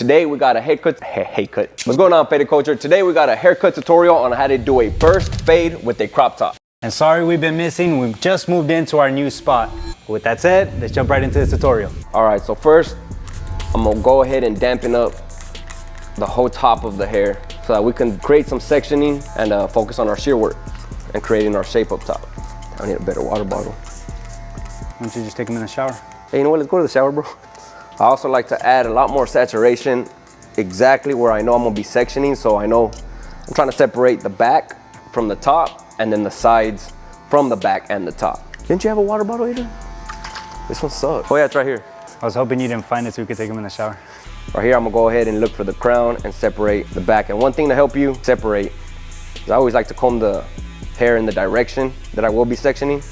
Today we got a haircut. What's going on, Faded Culture? Today we got a haircut tutorial on how to do a burst fade with a crop top. And sorry we've been missing, we've just moved into our new spot. With that said, let's jump right into this tutorial. All right, so first I'm gonna go ahead and dampen up the whole top of the hair so that we can create some sectioning and focus on our shear work and creating our shape up top. I need a better water bottle. Why don't you just take them in the shower? Hey, you know what, let's go to the shower, bro. I also like to add a lot more saturation exactly where I know I'm gonna be sectioning, so I know I'm trying to separate the back from the top and then the sides from the back and the top. Didn't you have a water bottle, Adrian? This one sucks. Oh yeah, it's right here. I was hoping you didn't find it so we could take them in the shower. Right here, I'm gonna go ahead and look for the crown and separate the back. And one thing to help you separate is I always like to comb the hair in the direction that I will be sectioning.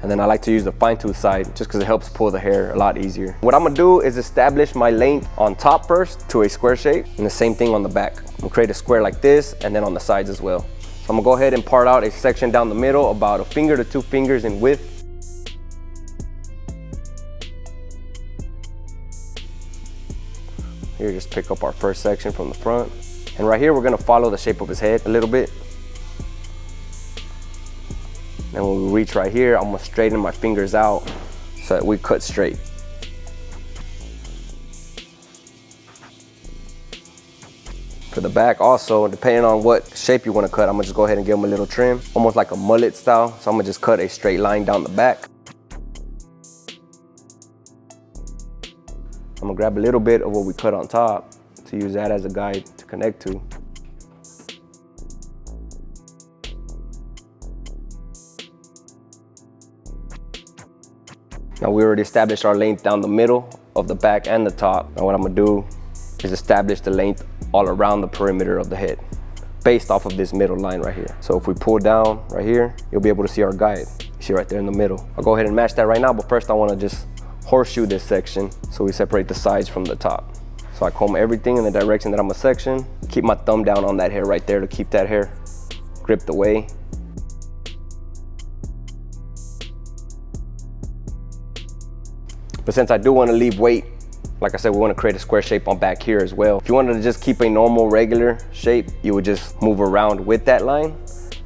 And then I like to use the fine tooth side just because it helps pull the hair a lot easier. What I'm gonna do is establish my length on top first to a square shape, and the same thing on the back. I'm gonna create a square like this and then on the sides as well. So I'm gonna go ahead and part out a section down the middle about 1 finger to 2 fingers in width. Here, just pick up our first section from the front. And right here, we're gonna follow the shape of his head a little bit. And when we reach right here, I'm gonna straighten my fingers out so that we cut straight. For the back also, depending on what shape you wanna cut, I'm gonna just go ahead and give them a little trim, almost like a mullet style. So I'm gonna just cut a straight line down the back. I'm gonna grab a little bit of what we cut on top to use that as a guide to connect to. Now we already established our length down the middle of the back and the top. Now what I'm gonna do is establish the length all around the perimeter of the head based off of this middle line right here. So if we pull down right here, you'll be able to see our guide. You see right there in the middle. I'll go ahead and match that right now, but first I wanna just horseshoe this section so we separate the sides from the top. So I comb everything in the direction that I'm gonna section. Keep my thumb down on that hair right there to keep that hair gripped away. But since I do want to leave weight, like I said, we want to create a square shape on back here as well. If you wanted to just keep a normal, regular shape, you would just move around with that line.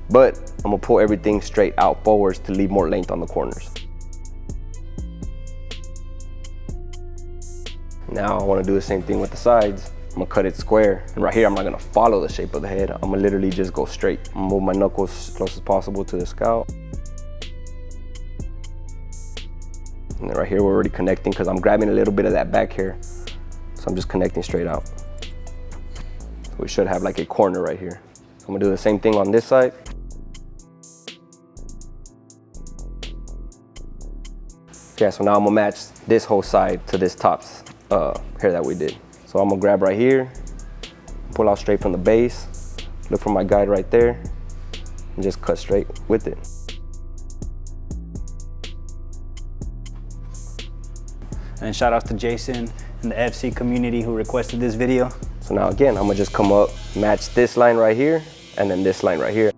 But I'm going to pull everything straight out forwards to leave more length on the corners. Now I want to do the same thing with the sides. I'm going to cut it square. And right here, I'm not going to follow the shape of the head. I'm going to literally just go straight. I'm going to move my knuckles as close as possible to the scalp. And then right here, we're already connecting because I'm grabbing a little bit of that back hair. So I'm just connecting straight out. So we should have like a corner right here. So I'm gonna do the same thing on this side. Okay, so now I'm gonna match this whole side to this top hair that we did. So I'm gonna grab right here, pull out straight from the base, look for my guide right there, and just cut straight with it. And shout out to Jason and the FC community who requested this video. So now again, I'm gonna just come up, match this line right here, and then this line right here.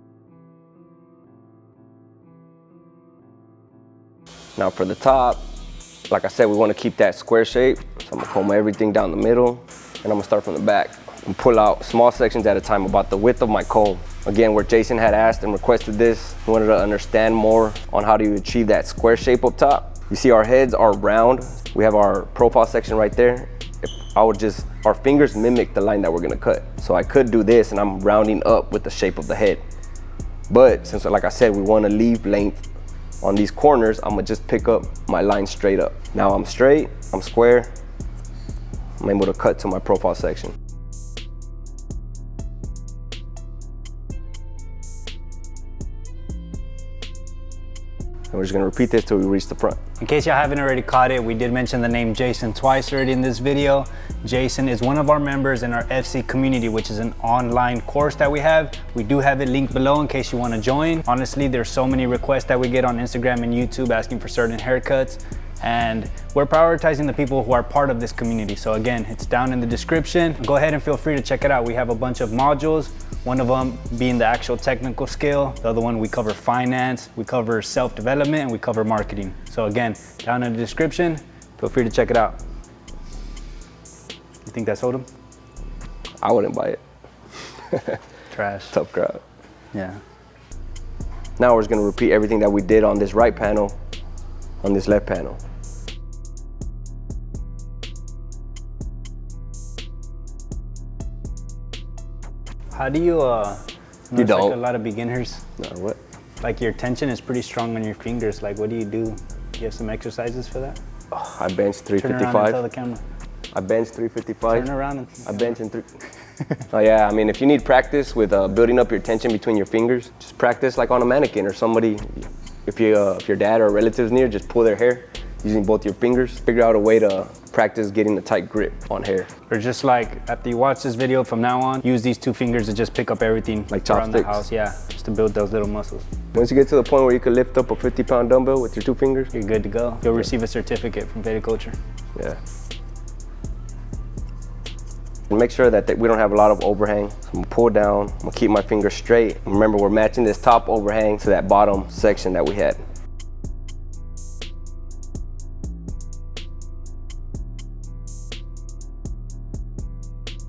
Now for the top, like I said, we wanna keep that square shape. So I'm gonna comb everything down the middle, and I'm gonna start from the back and pull out small sections at a time about the width of my comb. Again, where Jason had asked and requested this, he wanted to understand more on how to achieve that square shape up top. You see our heads are round. We have our profile section right there. Our fingers mimic the line that we're gonna cut. So I could do this and I'm rounding up with the shape of the head. But since, like I said, we wanna leave length on these corners, I'm gonna just pick up my line straight up. Now I'm straight, I'm square. I'm able to cut to my profile section. And we're just gonna repeat this till we reach the front. In case y'all haven't already caught it, we did mention the name Jason twice already in this video. Jason is one of our members in our FC community, which is an online course that we have. We do have it linked below in case you wanna join. Honestly, there's so many requests that we get on Instagram and YouTube asking for certain haircuts. And we're prioritizing the people who are part of this community. So again, it's down in the description. Go ahead and feel free to check it out. We have a bunch of modules, one of them being the actual technical skill. The other one, we cover finance, we cover self-development, and we cover marketing. So again, down in the description, Feel free to check it out. You think that sold him? I wouldn't buy it. Trash. Tough crowd. Yeah. Now we're just gonna repeat everything that we did on this right panel, on this left panel. How do you, You don't. Like a lot of beginners, No, what? like your tension is pretty strong on your fingers. Like, what do? You have some exercises for that? Oh, I benched Turn around and tell 355. the camera. I benched 355. Turn around and I bench in 3. Oh yeah, I mean, if you need practice with building up your tension between your fingers, just practice like on a mannequin or somebody. If your dad or relatives near, just pull their hair using both your fingers. Figure out a way to practice getting a tight grip on hair. Or just like after you watch this video from now on, use these two fingers to just pick up everything Like around the chopsticks. house. Yeah, just to build those little muscles. Once you get to the point where you can lift up a 50-pound dumbbell with your 2 fingers, You're good to go. You'll receive a certificate from Vedic Culture. yeah. And make sure that we don't have a lot of overhang. So I'm gonna pull down, I'm gonna keep my fingers straight. Remember, we're matching this top overhang to that bottom section that we had.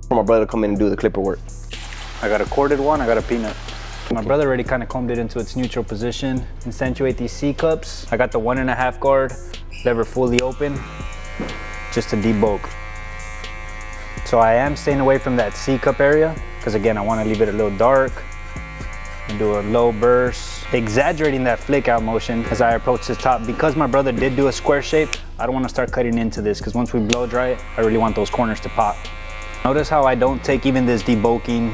For my brother to come in and do the clipper work. I got a corded one, I got a peanut. My brother already kind of combed it into its neutral position. Accentuate these C cups. I got the 1.5 guard, lever fully open, just to debulk. So I am staying away from that C cup area, because again, I want to leave it a little dark and do a low burst, exaggerating that flick out motion as I approach the top. Because my brother did do a square shape, I don't want to start cutting into this, because once we blow dry it, I really want those corners to pop. Notice how I don't take even this debulking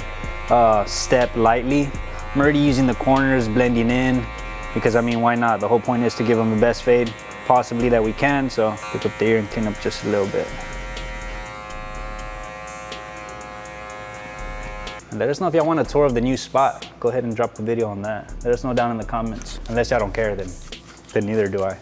step lightly. I'm already using the corners, blending in, because I mean, why not? The whole point is to give them the best fade possibly that we can. So pick up the ear and clean up just a little bit. And let us know if y'all want a tour of the new spot. Go ahead and drop a video on that. Let us know down in the comments. Unless y'all don't care, then neither do I.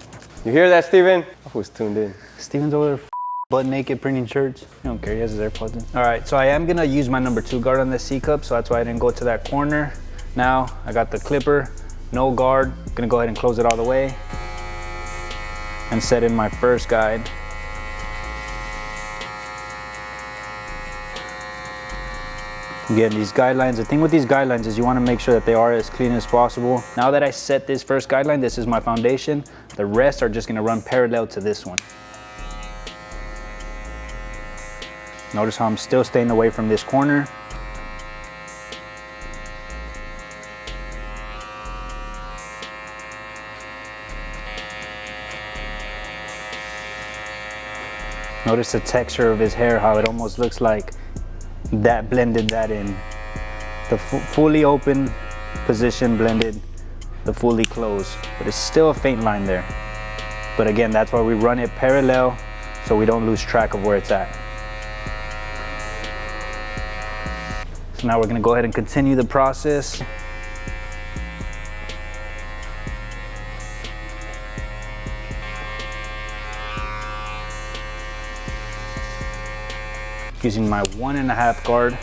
You hear that, Steven? I was tuned in. Steven's over there butt naked printing shirts. He don't care, he has his AirPods in. All right, so I am gonna use my number 2 guard on the C cup, so that's why I didn't go to that corner. Now I got the clipper, no guard. Gonna go ahead and close it all the way and set in my first guide. Again, these guidelines, the thing with these guidelines is you want to make sure that they are as clean as possible. Now that I set this first guideline, this is my foundation. The rest are just going to run parallel to this one. Notice how I'm still staying away from this corner. Notice the texture of his hair, how it almost looks like that blended that in. The fully open position blended the fully closed, but it's still a faint line there. But again, that's why we run it parallel so we don't lose track of where it's at. So now we're gonna go ahead and continue the process. Using my 1.5 guard.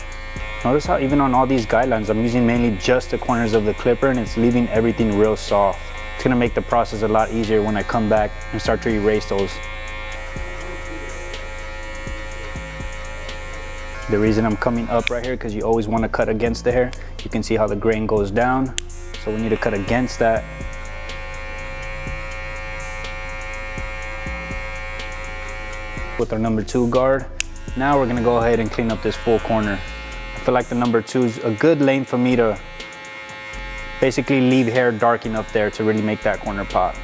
Notice how even on all these guidelines, I'm using mainly just the corners of the clipper and it's leaving everything real soft. It's gonna make the process a lot easier when I come back and start to erase those. The reason I'm coming up right here, because you always want to cut against the hair. You can see how the grain goes down. So we need to cut against that. With our number 2 guard. Now we're gonna go ahead and clean up this full corner. I feel like the number 2 is a good length for me to basically leave hair dark enough there to really make that corner pop.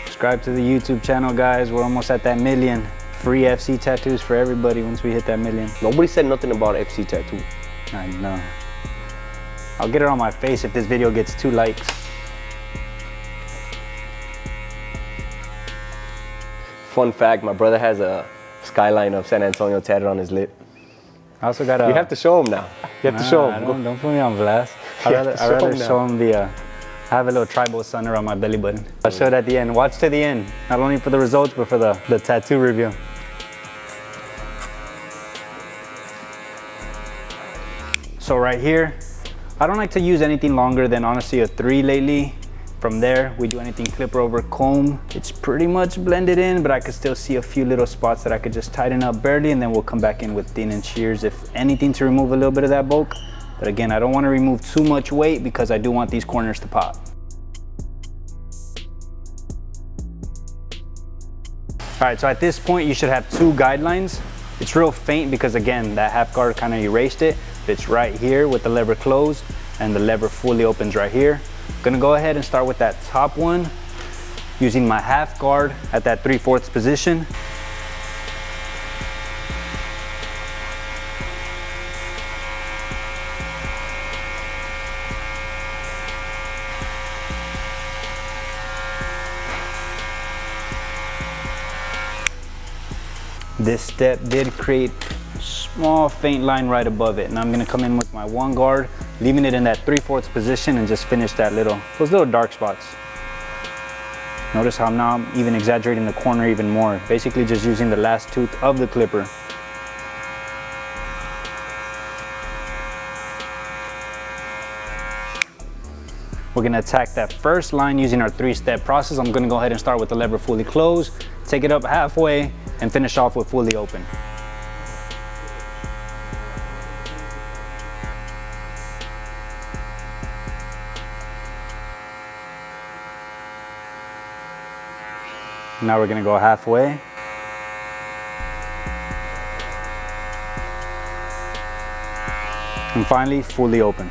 Subscribe to the YouTube channel, guys. We're almost at that 1 million. Free FC tattoos for everybody once we hit that 1 million. Nobody said nothing about FC tattoo. I know. I'll get it on my face if this video gets 2 likes. Fun fact, my brother has a skyline of San Antonio tatted on his lip. I also got a... You have to show him now. You have to show him. Don't put me on blast. I'd rather show him the... I have a little tribal sun around my belly button. I'll show it at the end. Watch to the end. Not only for the results, but for the tattoo review. So right here, I don't like to use anything longer than honestly a 3 lately. From there, we do anything clipper over comb. It's pretty much blended in, but I could still see a few little spots that I could just tighten up barely, and then we'll come back in with thin and shears, if anything, to remove a little bit of that bulk. But again, I don't want to remove too much weight because I do want these corners to pop. All right, so at this point, you should have 2 guidelines. It's real faint because again, that half guard kind of erased it. It's right here with the lever closed, and the lever fully opens right here. I'm gonna go ahead and start with that top one, using my half guard at that 3/4 position. This step did create a small faint line right above it. Now I'm gonna come in with my 1 guard, leaving it in that 3/4 position, and just finish those little dark spots. Notice how now I'm even exaggerating the corner even more, basically just using the last tooth of the clipper. We're gonna attack that first line using our 3-step process. I'm gonna go ahead and start with the lever fully closed, take it up halfway, and finish off with fully open. Now we're gonna go halfway. And finally, fully open.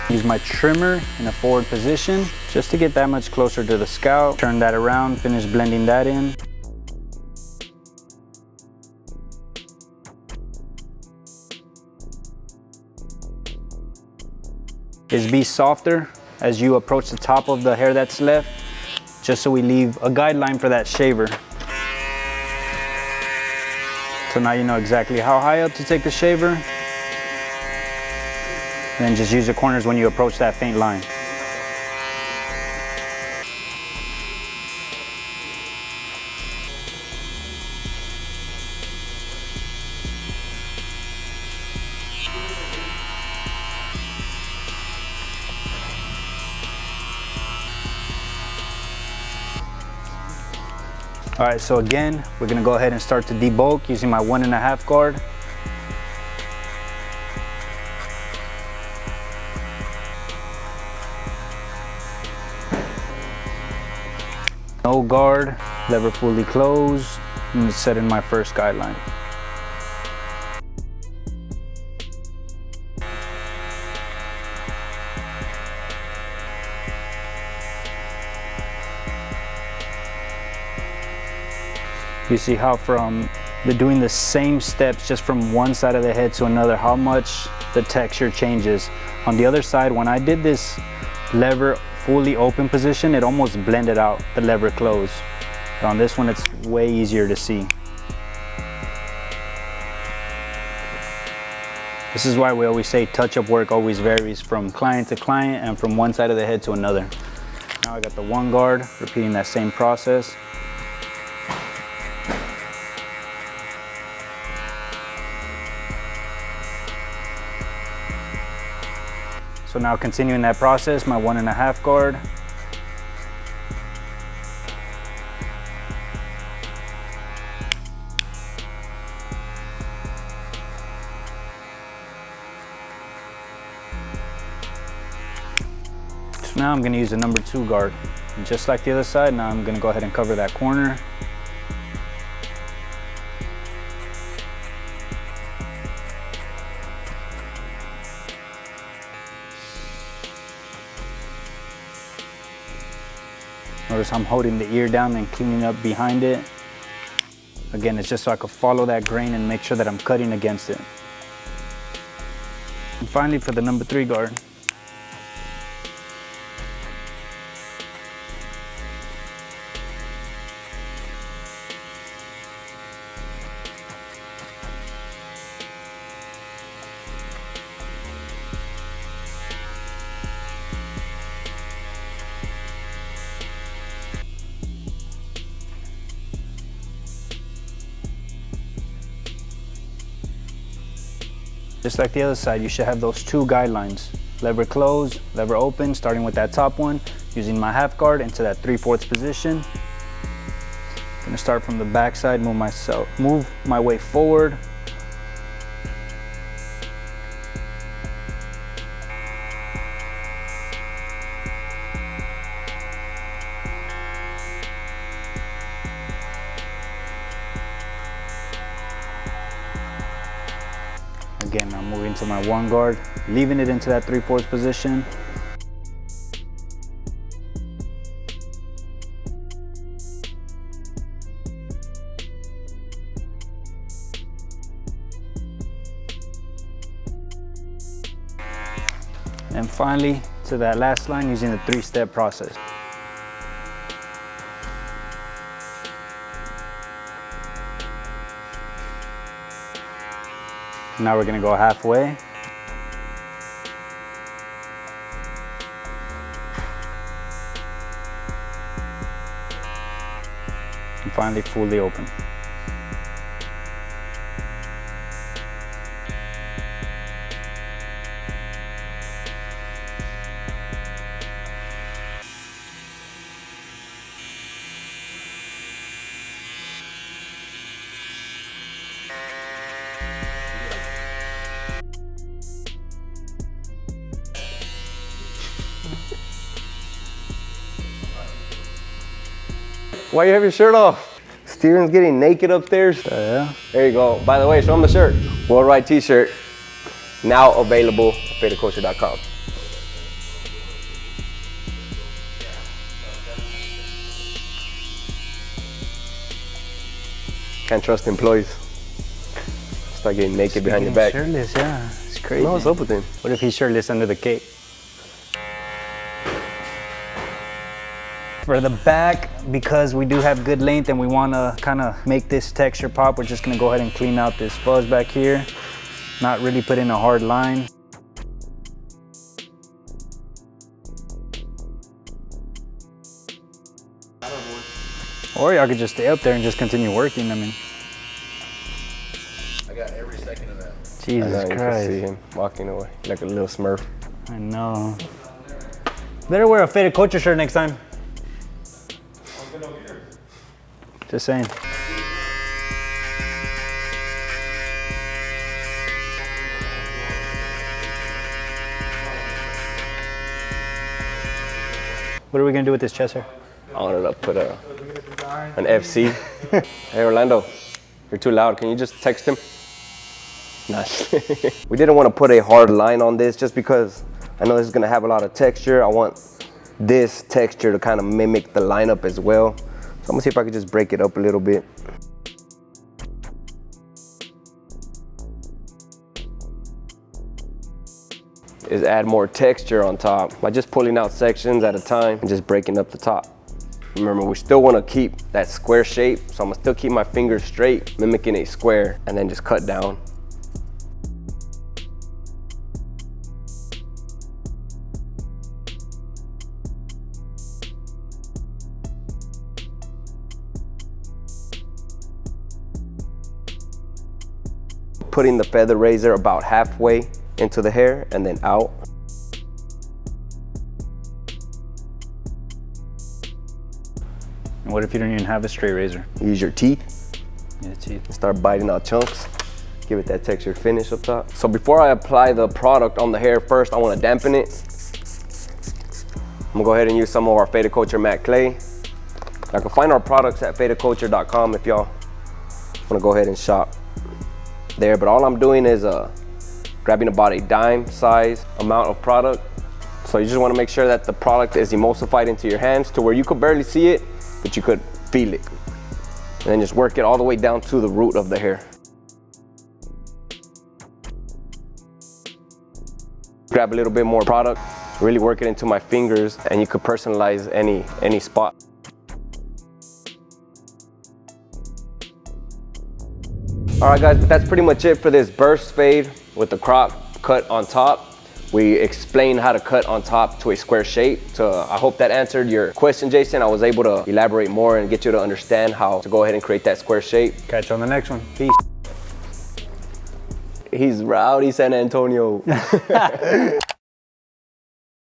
Use my trimmer in a forward position just to get that much closer to the scalp. Turn that around, finish blending that in. Is be softer as you approach the top of the hair that's left, just so we leave a guideline for that shaver. So now you know exactly how high up to take the shaver. And then just use the corners when you approach that faint line. All right, so again, we're gonna go ahead and start to debulk using my 1.5 guard. No guard, lever fully closed, and set in my first guideline. You see how from doing the same steps just from one side of the head to another, how much the texture changes. On the other side, when I did this lever fully open position, it almost blended out the lever close. But on this one, it's way easier to see. This is why we always say touch-up work always varies from client to client and from one side of the head to another. Now I got the 1 guard, repeating that same process. So now continuing that process, my 1.5 guard. So now I'm gonna use the number 2 guard. And just like the other side, now I'm gonna go ahead and cover that corner. Notice I'm holding the ear down and cleaning up behind it. Again, it's just so I can follow that grain and make sure that I'm cutting against it. And finally, for the number 3 guard. Just like the other side, you should have those two guidelines. Lever close, lever open, starting with that top one, using my half guard into that 3/4 position. Gonna start from the back side, move my way forward. Again, I'm moving to my one guard, leaving it into that 3/4 position. And finally, to that last line using the 3-step process. Now we're gonna go halfway. And finally, fully open. Why you have your shirt off? Steven's getting naked upstairs. Yeah. There you go. By the way, show him the shirt. World Ride t-shirt. Now available at faderculture.com. Can't trust employees. Start getting naked behind your back. Shirtless, yeah. It's crazy. No, what's up with him? What if he's shirtless under the cape? For the back, because we do have good length and we want to kind of make this texture pop, we're just going to go ahead and clean out this fuzz back here. Not really put in a hard line. Or y'all could just stay up there and just continue working. I mean, I got every second of that. Jesus I know, you can Christ. see him walking away like a little Smurf. I know. Better wear a Faded Culture shirt next time. Just saying. What are we gonna do with this chest hair? I wanted to put an FC. Hey Orlando, you're too loud. Can you just text him? Nah. We didn't want to put a hard line on this just because I know this is gonna have a lot of texture. I want this texture to kind of mimic the lineup as well. So I'm gonna see if I can just break it up a little bit. Is add more texture on top by just pulling out sections at a time and just breaking up the top. Remember, we still want to keep that square shape, so I'm gonna still keep my fingers straight, mimicking a square, and then just cut down. Putting the feather razor about halfway into the hair and then out. And what if you don't even have a straight razor? Use your teeth. Yeah, teeth. Start biting out chunks. Give it that textured finish up top. So before I apply the product on the hair first, I want to dampen it. I'm gonna go ahead and use some of our Faded Culture matte clay. I can find our products at faderculture.com if y'all wanna go ahead and shop there. But all I'm doing is grabbing about a dime size amount of product. So you just wanna make sure that the product is emulsified into your hands to where you could barely see it, but you could feel it. And then just work it all the way down to the root of the hair. Grab a little bit more product, really work it into my fingers, and you could personalize any spot. All right guys, but that's pretty much it for this burst fade with the crop cut on top. We explained how to cut on top to a square shape. So I hope that answered your question, Jason. I was able to elaborate more and get you to understand how to go ahead and create that square shape. Catch you on the next one. Peace. He's rowdy San Antonio.